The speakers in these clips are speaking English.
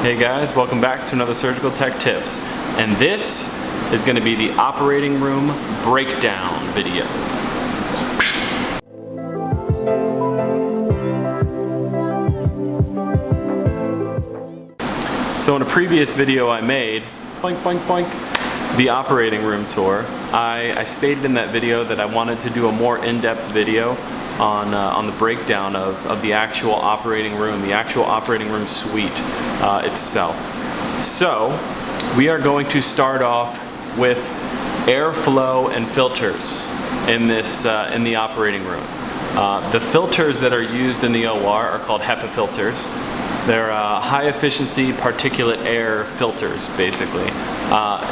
Hey guys, welcome back to another Surgical Tech Tips. And this is going to be the operating room breakdown video. So in a previous video I made, boink boink boink, the operating room tour, I stated in that video that I wanted to do a more in-depth video on the breakdown of the actual operating room, the actual operating room suite itself. So we are going to start off with airflow and filters in this in the operating room. The filters that are used in the OR are called HEPA filters. They're high efficiency particulate air filters, basically.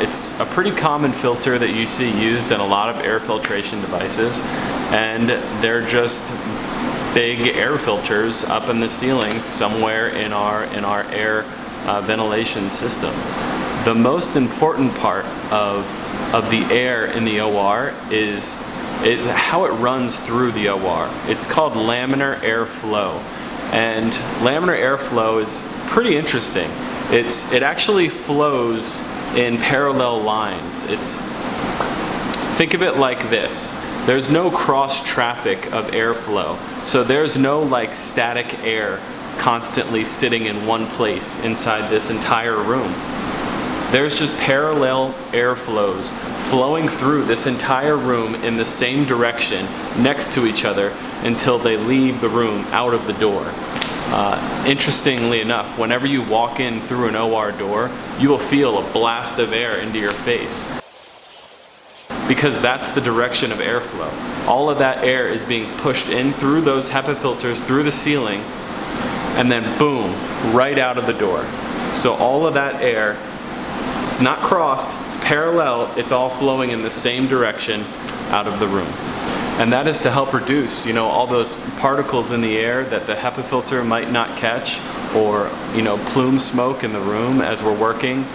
It's a pretty common filter that you see used in a lot of air filtration devices, and they're just big air filters up in the ceiling somewhere in our air ventilation system. The most important part of the air in the OR is how it runs through the OR. It's called laminar airflow. And laminar airflow is pretty interesting. It actually flows in parallel lines. Think of it like this. There's no cross traffic of airflow. So there's no like static air constantly sitting in one place inside this entire room. There's just parallel airflows flowing through this entire room in the same direction next to each other until they leave the room out of the door. Interestingly enough, whenever you walk in through an OR door, you will feel a blast of air into your face, because that's the direction of airflow. All of that air is being pushed in through those HEPA filters, through the ceiling, and then boom, right out of the door. So all of that air, it's not crossed, it's parallel, it's all flowing in the same direction out of the room. And that is to help reduce, all those particles in the air that the HEPA filter might not catch, or, plume smoke in the room as we're working.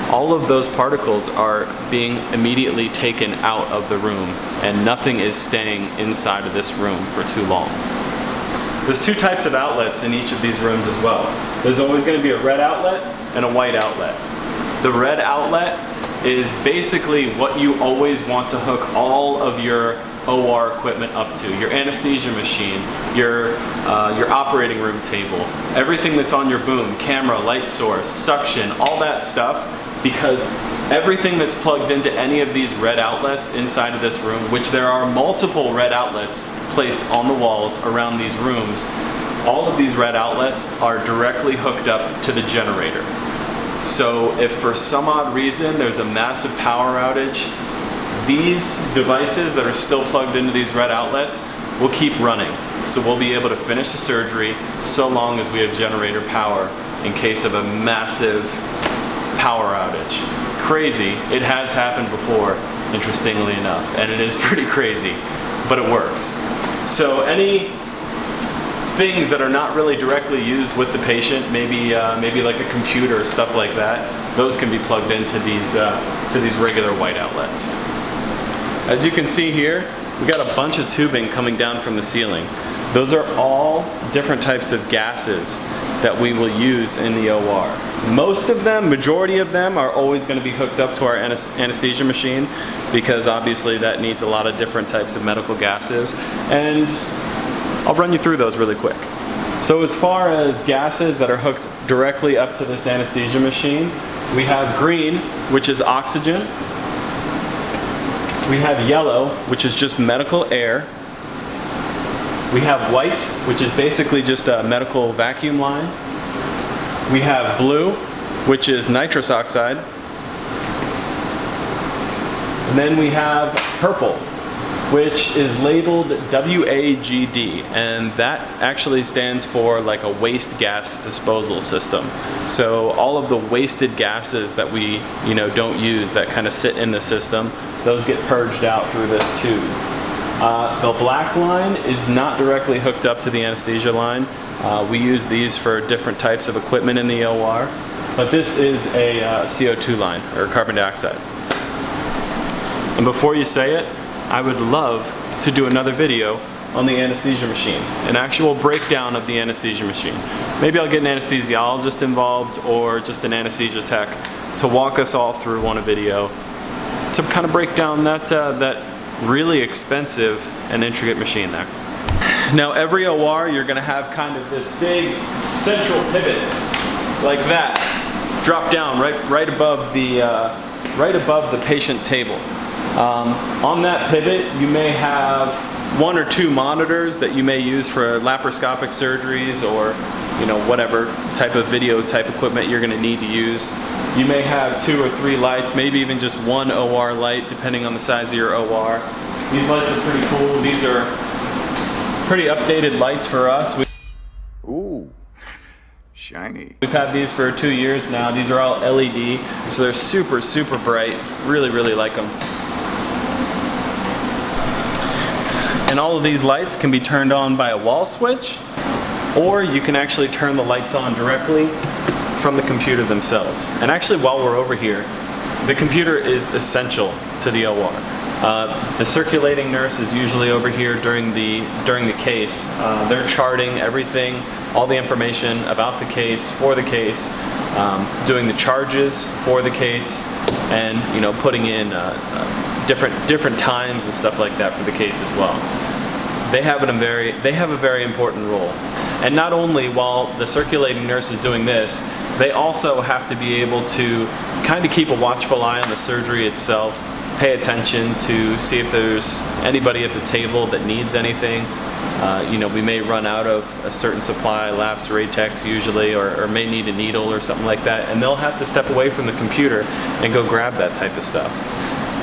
All of those particles are being immediately taken out of the room, and nothing is staying inside of this room for too long. There's two types of outlets in each of these rooms as well. There's always going to be a red outlet and a white outlet. The red outlet is basically what you always want to hook all of your OR equipment up to. Your anesthesia machine, your operating room table, everything that's on your boom, camera, light source, suction, all that stuff, because everything that's plugged into any of these red outlets inside of this room, which there are multiple red outlets placed on the walls around these rooms, all of these red outlets are directly hooked up to the generator. So if for some odd reason there's a massive power outage, these devices that are still plugged into these red outlets will keep running. So we'll be able to finish the surgery so long as we have generator power in case of a massive power outage. Crazy. It has happened before, interestingly enough, and it is pretty crazy, but it works. So any things that are not really directly used with the patient, maybe like a computer or stuff like that, those can be plugged into these regular white outlets. As you can see here, we got a bunch of tubing coming down from the ceiling. Those are all different types of gases that we will use in the OR. Most of them, majority of them, are always going to be hooked up to our anesthesia machine, because obviously that needs a lot of different types of medical gases, and I'll run you through those really quick. So as far as gases that are hooked directly up to this anesthesia machine, we have green, which is oxygen. We have yellow, which is just medical air. We have white, which is basically just a medical vacuum line. We have blue, which is nitrous oxide. And then we have purple, which is labeled WAGD, and that actually stands for like a waste gas disposal system. So all of the wasted gases that we don't use, that kind of sit in the system, those get purged out through this tube. The black line is not directly hooked up to the anesthesia line. We use these for different types of equipment in the OR, but this is a CO2 line, or carbon dioxide. And before you say it, I would love to do another video on the anesthesia machine, an actual breakdown of the anesthesia machine. Maybe I'll get an anesthesiologist involved or just an anesthesia tech to walk us all through on a video to kind of break down that really expensive and intricate machine there. Now every OR you're going to have kind of this big central pivot like that, drop down right above the patient table. On that pivot you may have 1 or 2 monitors that you may use for laparoscopic surgeries or whatever type of video type equipment you're going to need to use. You may have 2 or 3 lights, maybe even just 1 OR light depending on the size of your OR. These lights are pretty cool. These are pretty updated lights for us. Ooh, shiny. We've had these for 2 years now. These are all LED, so they're super, super bright. Really, really like them. And all of these lights can be turned on by a wall switch, or you can actually turn the lights on directly from the computer themselves. And actually, while we're over here, the computer is essential to the OR. The circulating nurse is usually over here during the case. They're charting everything, all the information about the case, for the case, doing the charges for the case, and putting in different times and stuff like that for the case as well. They have a very important role. And not only while the circulating nurse is doing this, they also have to be able to kind of keep a watchful eye on the surgery itself, pay attention to see if there's anybody at the table that needs anything. We may run out of a certain supply, laps, Ratex usually, or may need a needle or something like that, and they'll have to step away from the computer and go grab that type of stuff.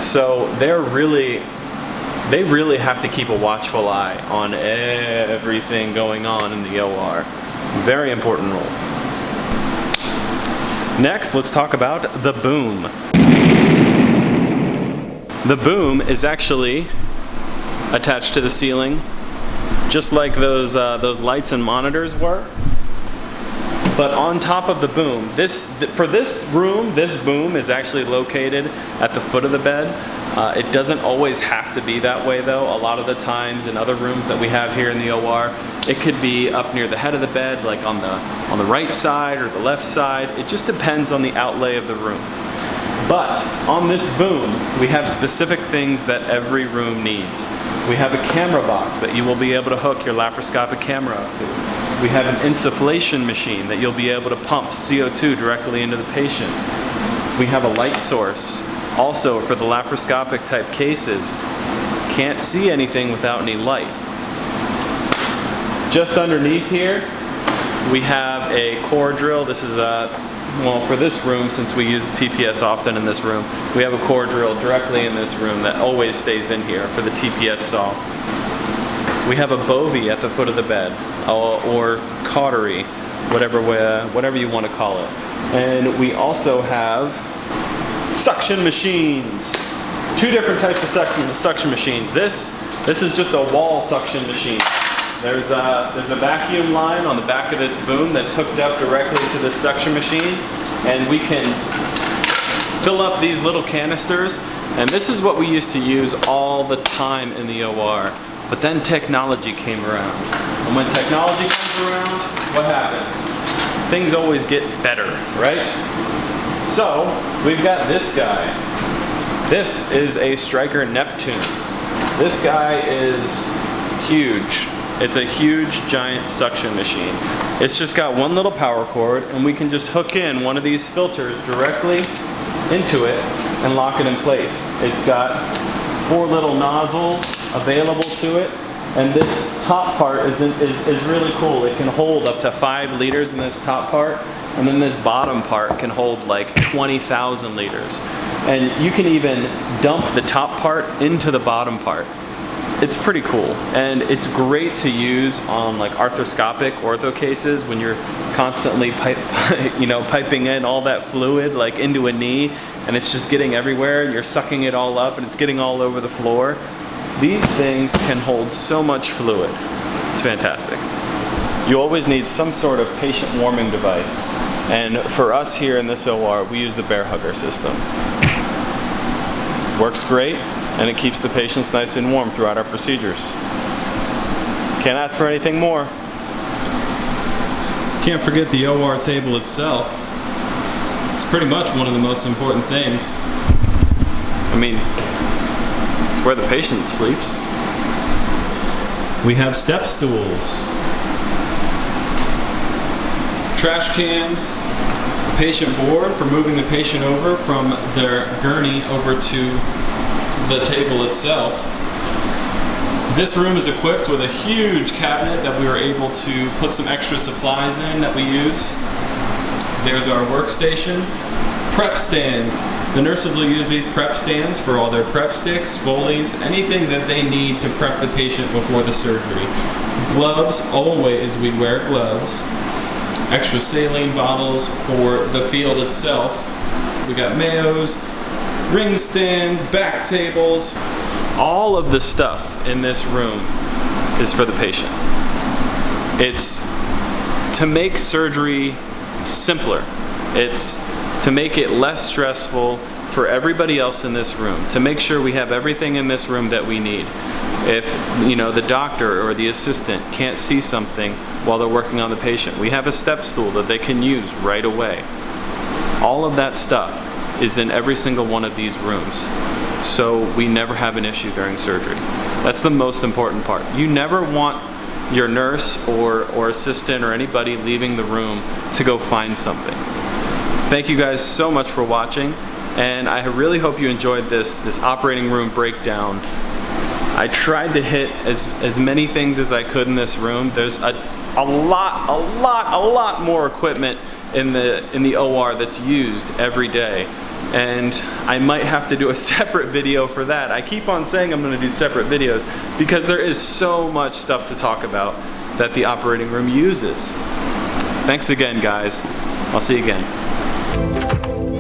So they really have to keep a watchful eye on everything going on in the OR. Very important role. Next, let's talk about the boom. The boom is actually attached to the ceiling, just like those lights and monitors were. But on top of the boom, for this room, this boom is actually located at the foot of the bed. It doesn't always have to be that way though. A lot of the times in other rooms that we have here in the OR, it could be up near the head of the bed, like on the right side or the left side. It just depends on the outlay of the room. But on this boom, we have specific things that every room needs. We have a camera box that you will be able to hook your laparoscopic camera up to. We have an insufflation machine that you'll be able to pump CO2 directly into the patient. We have a light source. Also for the laparoscopic type cases, can't see anything without any light. Just underneath here, we have a core drill. This is well, for this room, since we use TPS often in this room, we have a core drill directly in this room that always stays in here for the TPS saw. We have a bovie at the foot of the bed, or cautery, whatever you want to call it. And we also have suction machines. 2 different types of suction machines. This is just a wall suction machine. There's a vacuum line on the back of this boom that's hooked up directly to this suction machine, and we can fill up these little canisters, and this is what we used to use all the time in the OR. But then technology came around, and when technology comes around, what happens? Things always get better, right? So we've got this guy. This is a Stryker Neptune. This guy is huge. It's a huge, giant suction machine. It's just got one little power cord, and we can just hook in one of these filters directly into it and lock it in place. It's got 4 little nozzles available to it, and this top part is really cool. It can hold up to 5 liters in this top part, and then this bottom part can hold like 20,000 liters. And you can even dump the top part into the bottom part. It's pretty cool, and it's great to use on like arthroscopic ortho cases when you're constantly piping in all that fluid like into a knee, and it's just getting everywhere, and you're sucking it all up, and it's getting all over the floor. These things can hold so much fluid. It's fantastic. You always need some sort of patient warming device, and for us here in this OR, we use the bear hugger system. Works great, and it keeps the patients nice and warm throughout our procedures. Can't ask for anything more. Can't forget the OR table itself. It's pretty much one of the most important things. I mean, it's where the patient sleeps. We have step stools, trash cans, a patient board for moving the patient over from their gurney over to the table itself. This room is equipped with a huge cabinet that we were able to put some extra supplies in that we use. There's our workstation, prep stand. The nurses will use these prep stands for all their prep sticks, Foleys, anything that they need to prep the patient before the surgery. Gloves, always we wear gloves. Extra saline bottles for the field itself. We got Mayos, ring stands, back tables. All of the stuff in this room is for the patient. It's to make surgery simpler. It's to make it less stressful for everybody else in this room, to make sure we have everything in this room that we need. If, you know, the doctor or the assistant can't see something while they're working on the patient, we have a step stool that they can use right away. All of that stuff is in every single one of these rooms, so we never have an issue during surgery. That's the most important part. You never want your nurse or assistant or anybody leaving the room to go find something. Thank you guys so much for watching, and I really hope you enjoyed this operating room breakdown. I tried to hit as many things as I could in this room. There's a lot more equipment in the OR that's used every day, and I might have to do a separate video for that. I keep on saying I'm going to do separate videos because there is so much stuff to talk about that the operating room uses. Thanks again, guys. I'll see you again.